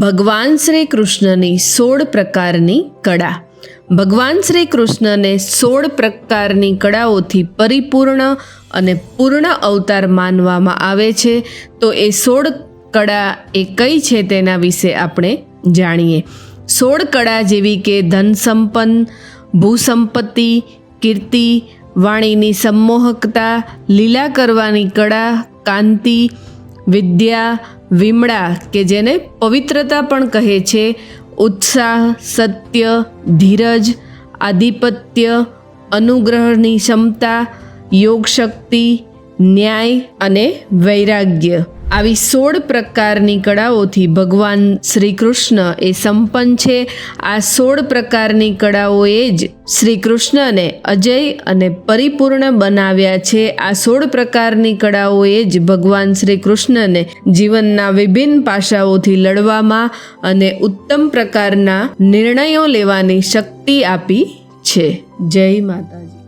ભગવાન શ્રી કૃષ્ણની 16 પ્રકારની કળા. ભગવાન શ્રી કૃષ્ણને 16 પ્રકારની કળાઓથી પરિપૂર્ણ અને પૂર્ણ અવતાર માનવામાં આવે છે. તો એ 16 કળા એ કઈ છે તેના વિશે આપણે જાણીએ. 16 કળા જેવી કે ધન સંપન્ન, ભૂસંપત્તિ, કીર્તિ, વાણીની સંમોહકતા, લીલા કરવાની કળા, કાંતિ, વિદ્યા, વિમળા કે જેને પવિત્રતા પણ કહે છે, ઉત્સાહ, સત્ય, ધીરજ, આધિપત્ય, અનુગ્રહની ક્ષમતા, યોગ શક્તિ, ન્યાય અને વૈરાગ્ય. આવી 16 પ્રકારની કળાઓથી ભગવાન શ્રી કૃષ્ણ એ સંપન્ન છે. આ 16 પ્રકારની કળાઓએ જ શ્રી કૃષ્ણને અજય અને પરિપૂર્ણ બનાવ્યા છે. આ 16 પ્રકારની કળાઓએ જ ભગવાન શ્રી કૃષ્ણને જીવનના વિભિન્ન પાસાઓથી લડવામાં અને ઉત્તમ પ્રકારના નિર્ણયો લેવાની શક્તિ આપી છે. જય માતાજી.